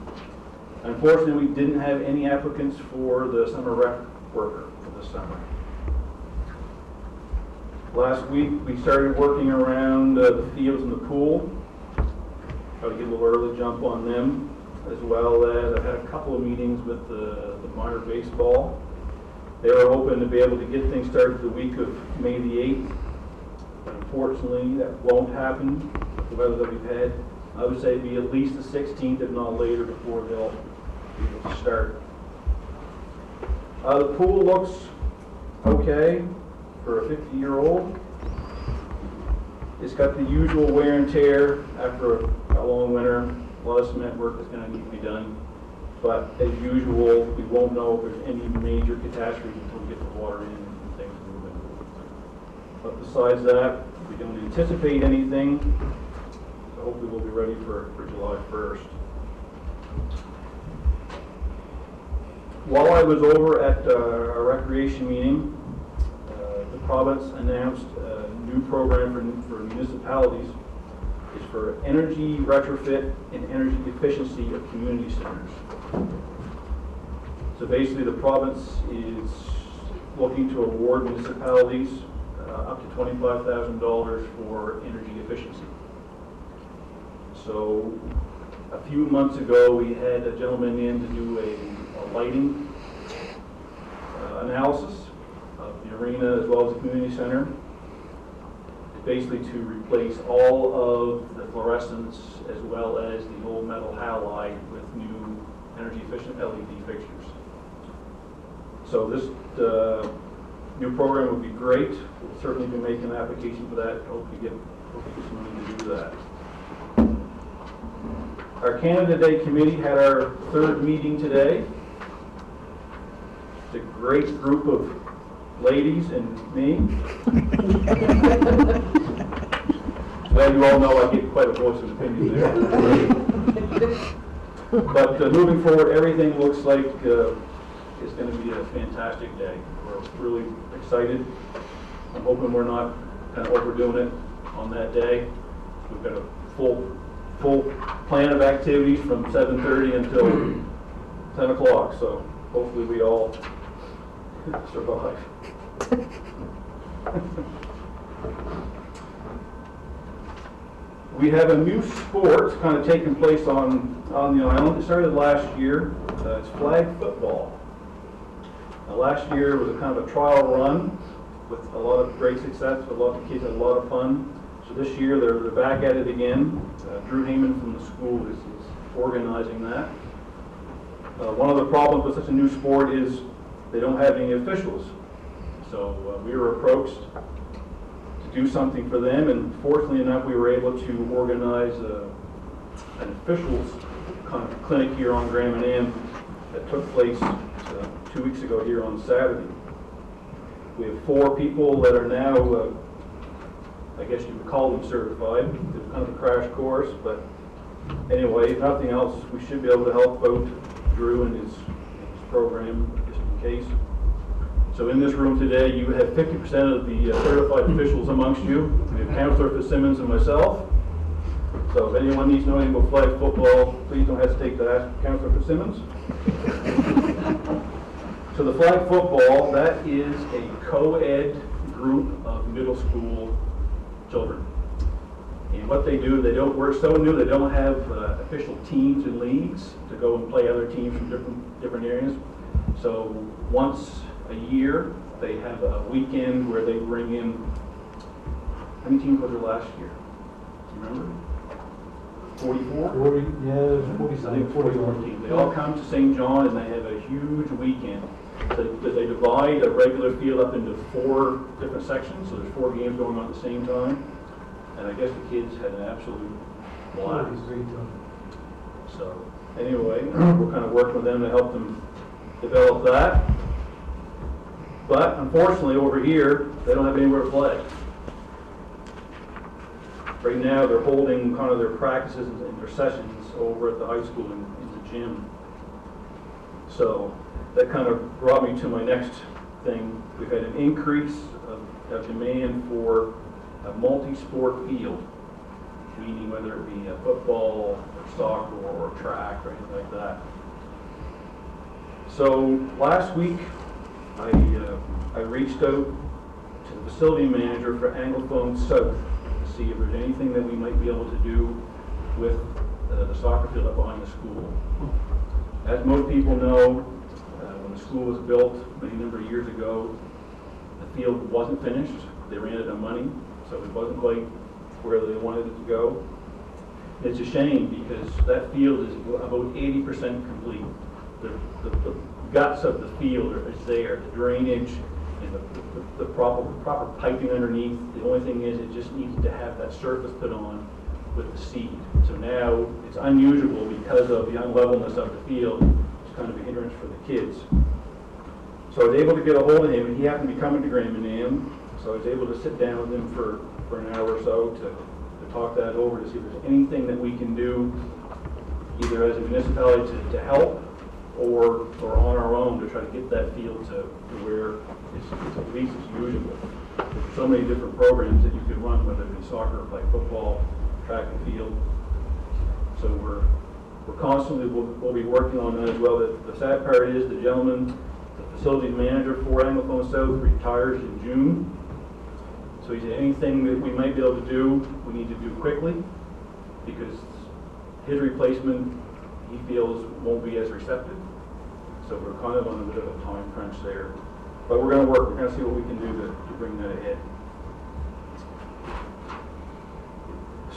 Unfortunately, we didn't have any applicants for the summer rec worker for this summer. Last week, we started working around the fields and the pool. Try to get a little early jump on them, as well as I've had a couple of meetings with the minor baseball. They were hoping to be able to get things started the week of May the 8th. But unfortunately, that won't happen with the weather that we've had. I would say it'd be at least the 16th, if not later, before they'll be able to start. The pool looks okay for a 50-year-old. It's got the usual wear and tear after a long winter. A lot of cement work is going to need to be done. But as usual, we won't know if there's any major catastrophes until we get the water in and things moving. But besides that, we don't anticipate anything. So hopefully we'll be ready for July 1st. While I was over at our recreation meeting, the province announced a new program for municipalities is for energy retrofit and energy efficiency of community centers. So basically, the province is looking to award municipalities up to $25,000 for energy efficiency. So a few months ago, we had a gentleman in to do a lighting analysis of the arena as well as the community center. It's basically to replace all of the fluorescents as well as the old metal halide with new energy efficient LED fixtures. So this new program would be great. We'll certainly be making an application for that. Hope we get some money to do that. Our Canada Day committee had our third meeting today. It's a great group of ladies and me. Glad you all know I get quite a voice of opinion there. But moving forward, everything looks like it's going to be a fantastic day. We're really excited. I'm hoping we're not kind of overdoing it on that day. We've got a full plan of activities from 7:30 until 10 o'clock, so hopefully we all survive. We have a new sport kind of taking place on the island. It started last year. It's flag football. Now, last year was a kind of a trial run with a lot of great success. A lot of kids had a lot of fun. So this year they're back at it again. Drew Heyman from the school is organizing that. One of the problems with such a new sport is they don't have any officials. So we were approached to do something for them, and fortunately enough we were able to organize an officials kind of clinic here on Grand Manan that took place 2 weeks ago here on Saturday. We have 4 people that are now I guess you would call them certified. It's kind of a crash course, but anyway, if nothing else, we should be able to help out Drew and his program, just in case. So in this room today, you have 50% of the certified officials amongst you. We have Councillor Fitzsimmons and myself. So if anyone needs to know anything about flag football, please don't hesitate to ask Councillor Fitzsimmons. So the flag football, that is a co-ed group of middle school children. And what they do, we're so new, they don't have official teams and leagues to go and play other teams from different areas. So once a year, they have a weekend where they bring in, how many teams were there last year? Do you remember? 44? 40, yeah, 40 I think 44 teams. They all come to St. John and they have a huge weekend. They divide a regular field up into 4 different sections, so there's 4 games going on at the same time. And I guess the kids had an absolute blast. So anyway, we're kind of working with them to help them develop that. But unfortunately over here, they don't have anywhere to play. Right now they're holding kind of their practices and their sessions over at the high school in the gym. So that kind of brought me to my next thing. We've had an increase of demand for a multi-sport field, meaning whether it be football or soccer or track or anything like that. So last week I reached out to the facility manager for Anglophone South to see if there's anything that we might be able to do with the soccer field up behind the school. As most people know, when the school was built many number of years ago, the field wasn't finished. They ran out of money, so it wasn't quite where they wanted it to go. It's a shame because that field is about 80% complete. The guts of the field is there, the drainage and the proper piping underneath. The only thing is it just needs to have that surface put on with the seed. So now it's unusable because of the unlevelness of the field. It's kind of a hindrance for the kids. So I was able to get a hold of him, and he happened to be coming to Grand Manan. So I was able to sit down with him for an hour or so to talk that over to see if there's anything that we can do, either as a municipality to help or on our own to try to get that field to where it's at least it's usable. There's so many different programs that you could run, whether it be soccer, like football, track and field. So we're constantly, we'll be working on that as well. The sad part is the gentleman, the facilities manager for Anglophone South retires in June. So he said anything that we might be able to do, we need to do quickly, because his replacement, he feels, won't be as receptive. So we're kind of on a bit of a time crunch there. But we're going to work, we're going to see what we can do to bring that ahead.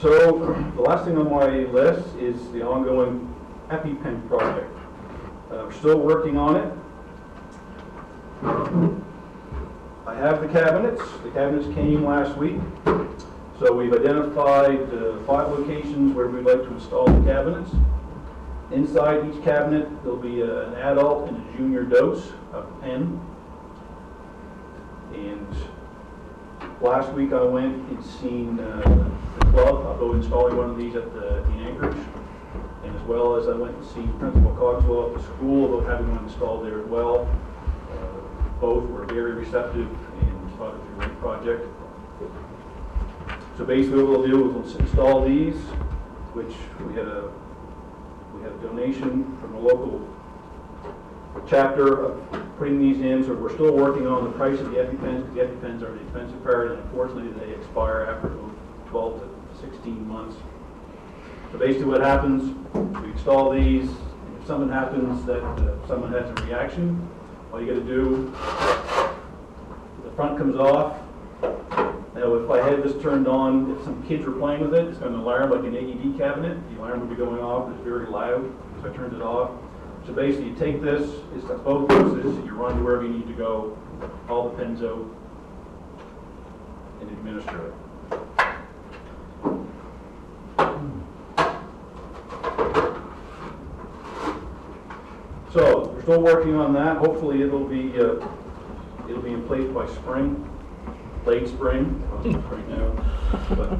So the last thing on my list is the ongoing EpiPen project. We're still working on it. I have the cabinets. The cabinets came last week. So we've identified 5 locations where we'd like to install the cabinets. Inside each cabinet, there'll be an adult and a junior dose of pen. And last week I went and seen the club about installing one of these at the Anchorage. And as well as I went and seen Principal Cogswell at the school about having one installed there as well. Both were very receptive and thought it was a great project. So basically what we'll do is we'll install these, which we had a donation from a local chapter of putting these in. So we're still working on the price of the EpiPens, because the EpiPens are the expensive part, and unfortunately they expire after 12 to 16 months. So basically what happens, we install these, and if something happens that someone has a reaction, all you got to do, the front comes off. Now if I had this turned on, if some kids were playing with it, it's going to alarm like an AED cabinet. The alarm would be going off, it's very loud, so I turned it off. So basically you take this, it's both doses, you run to wherever you need to go, all the pens out, and administer it. So we're still working on that. Hopefully it'll be in place by spring, late spring, right now. But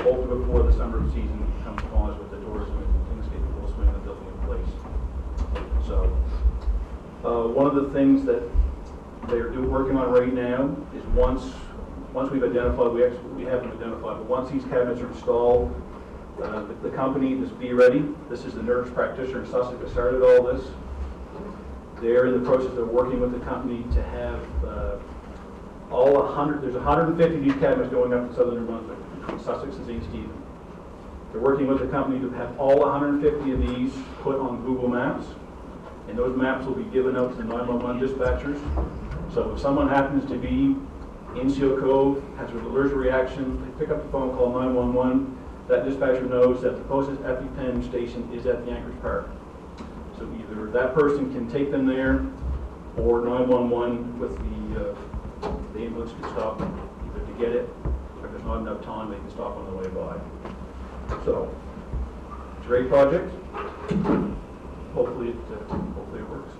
hopefully before the summer season comes upon us with the tourism and things get full swing, that they'll be in place. So one of the things that they're working on right now is once we've identified, we haven't identified, but once these cabinets are installed, the company, this Be Ready, this is the nurse practitioner in Sussex that started all this. They're in the process of working with the company to have there's 150 of these cabinets going up to southern New Brunswick, between Sussex and St. Stephen. They're working with the company to have all 150 of these put on Google Maps, and those maps will be given out to the 911 dispatchers. So if someone happens to be in Seal Cove, has an allergic reaction, they pick up the phone, call 911, that dispatcher knows that the closest EpiPen station is at the Anchorage Park. So either that person can take them there, or 911 with the ambulance can stop either to get it, or if there's not enough time, they can stop on the way by. So, it's a great project. Hopefully it works.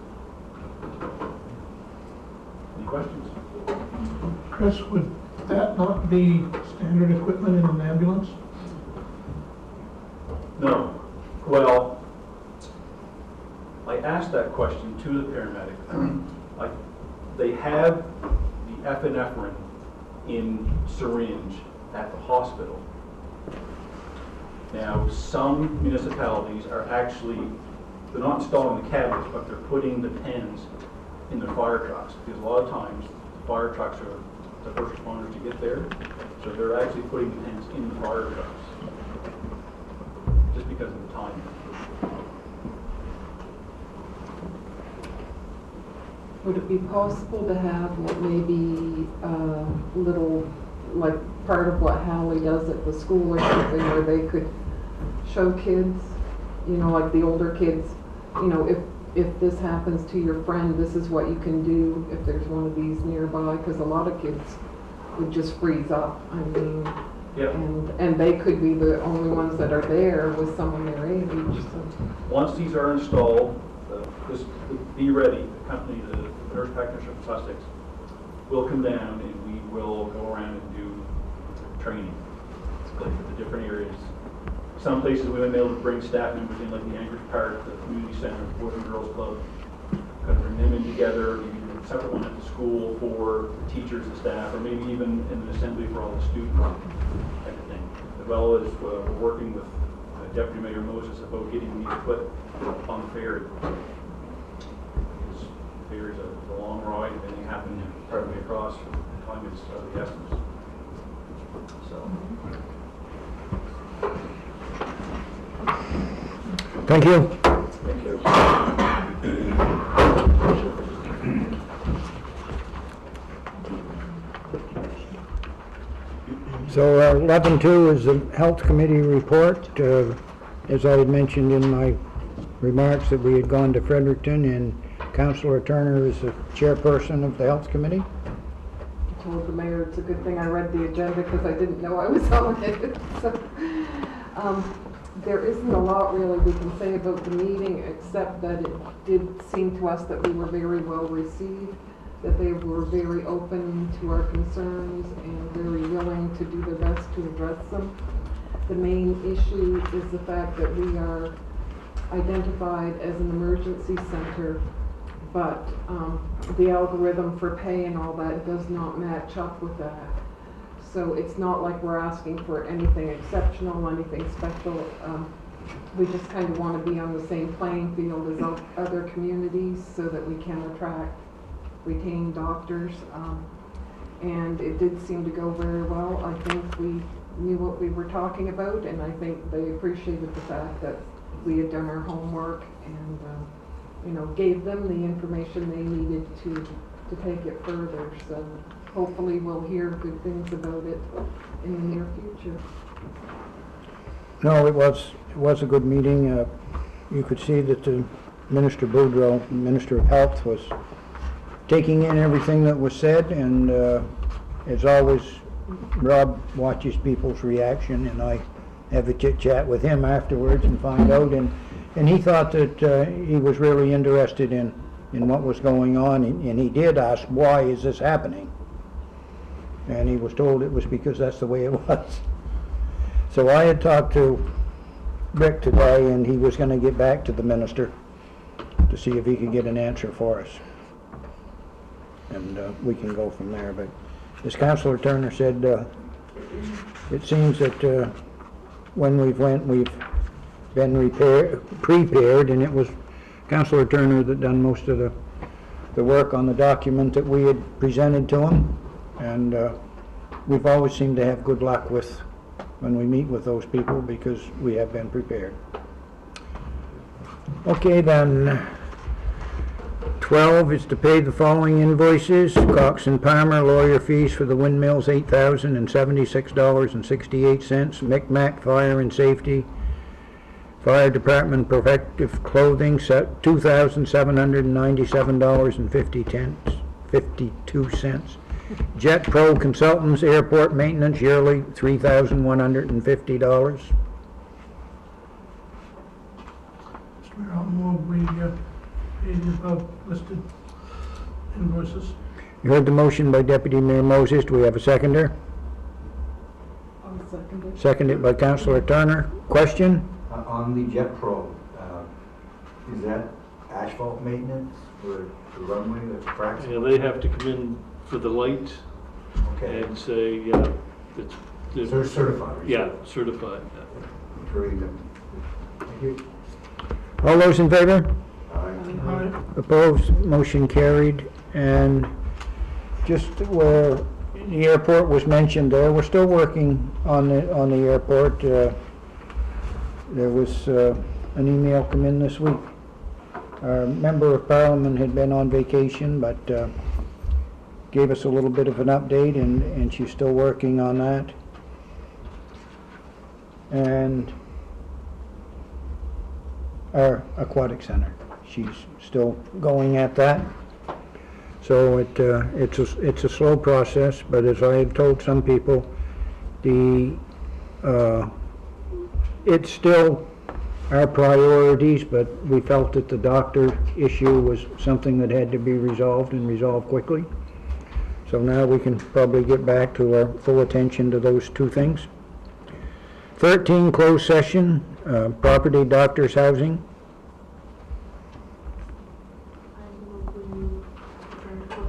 Any questions? Chris, would that not be standard equipment in an ambulance? No. Well, I asked that question to the paramedic. They have the epinephrine in syringe at the hospital. Now, some municipalities are actually, they're not installing the cabinets, but they're putting the pens in their fire trucks. Because a lot of times, the fire trucks are the first responders to get there. So they're actually putting the pens in the fire trucks. Just because of the timing. Would it be possible to have like maybe a little, like part of what Hallie does at the school or something, where they could show kids, like the older kids, if this happens to your friend, this is what you can do if there's one of these nearby, because a lot of kids would just freeze up. I mean, yeah. And they could be the only ones that are there with someone their age. So. Once these are installed, this Be Ready, the company, the nurse practitioner from Sussex, will come down and we will go around and do training for the different areas. Some places we might be able to bring staff members in, like the Anchorage Park, the community center, Boys and Girls Club, kind of bring them in together, maybe separate one at the school for teachers and staff, or maybe even in an assembly for all the students, type of thing. As well as we're working with Deputy Mayor Moses about getting these put on the ferry. Because the ferry is a long ride, if anything happened partway across, time is of the essence. So. Thank you. Thank you. So 11.2 is the Health Committee report. As I had mentioned in my remarks that we had gone to Fredericton, and Councillor Turner is the chairperson of the Health Committee. I told the mayor it's a good thing I read the agenda because I didn't know I was on it. So, there isn't a lot really we can say about the meeting, except that it did seem to us that we were very well received, that they were very open to our concerns and very willing to do their best to address them. The main issue is the fact that we are identified as an emergency center, but the algorithm for pay and all that does not match up with that. So it's not like we're asking for anything exceptional, anything special. We just kind of want to be on the same playing field as other communities so that we can attract, retain doctors. And it did seem to go very well. I think we knew what we were talking about, and I think they appreciated the fact that we had done our homework and you know, gave them the information they needed to take it further. So hopefully we'll hear good things about it in the near future. No, it was a good meeting. You could see that the Minister Boudreau, Minister of Health, was taking in everything that was said, and as always, Rob watches people's reaction, and I have a chit-chat with him afterwards and find out, and he thought that he was really interested in what was going on, and he did ask, why is this happening? And he was told it was because that's the way it was. So I had talked to Rick today, and he was going to get back to the minister to see if he could get an answer for us. And we can go from there. But as Councillor Turner said, it seems that when we've been prepared, and it was Councillor Turner that done most of the work on the document that we had presented to him. And we've always seemed to have good luck with when we meet with those people because we have been prepared. Okay, then 12 is to pay the following invoices. Cox and Palmer lawyer fees for the windmills, $8,076.68. Micmac Fire and Safety Fire Department protective clothing set $2,797.52. Jet Pro Consultants Airport Maintenance yearly $3,150. Mr. Mayor, I'll move we pay the above listed invoices. You heard the motion by Deputy Mayor Moses. Do we have a seconder? I'll second it. Seconded by Councillor Turner. Question? On the Jet Pro, is that asphalt maintenance for the runway that's cracks? Yeah, they have to come in for the light Okay. and say, yeah, it's, So they're certified? yeah, certified. Yeah. Very good. Thank you. All those in favor? Aye. Opposed? Motion carried. And just where the airport was mentioned there, we're still working on the airport. There was an email come in this week. Our member of parliament had been on vacation, but gave us a little bit of an update, and she's still working on that. And our aquatic center, she's still going at that. So it's a slow process, but as I have told some people, it's still our priorities, but we felt that the doctor issue was something that had to be resolved and resolved quickly. So now we can probably get back to our full attention to those two things. 13, closed session, property, doctor's housing. I move we adjourn closed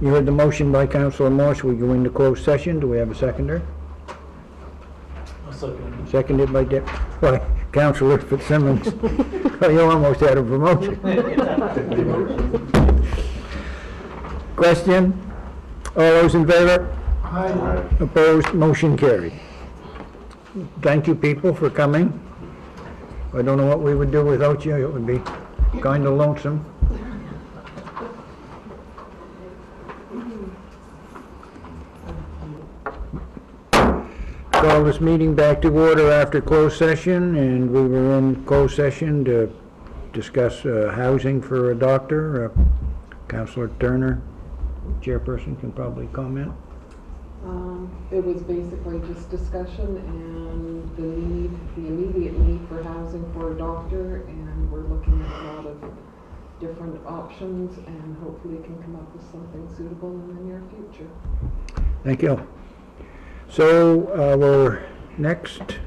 You heard the motion by Councilor Morse, we go into closed session, do we have a seconder? Seconded by Councilor Fitzsimmons. Oh, you almost had a promotion. Question? All those in favor? Aye. Opposed? Motion carried. Thank you, people, for coming. I don't know what we would do without you. It would be kind of lonesome. Call this meeting back to order after closed session, and we were in closed session to discuss housing for a doctor. Councilor Turner, chairperson, can probably comment. It was basically just discussion and the immediate need for housing for a doctor, and we're looking at a lot of different options and hopefully can come up with something suitable in the near future. Thank you. So our next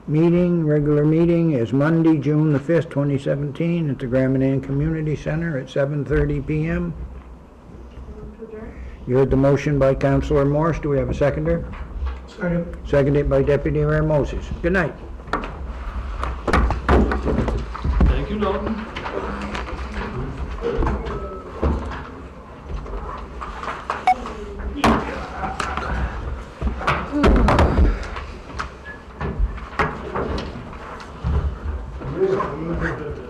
meeting, regular meeting, is Monday, June the 5th, 2017, at the Manan Community Center at 7:30 p.m. Move to adjourn. You heard the motion by Councilor Morse. Do we have a seconder? Second. Seconded by Deputy Mayor Moses. Good night. Thank you, Dalton. Really?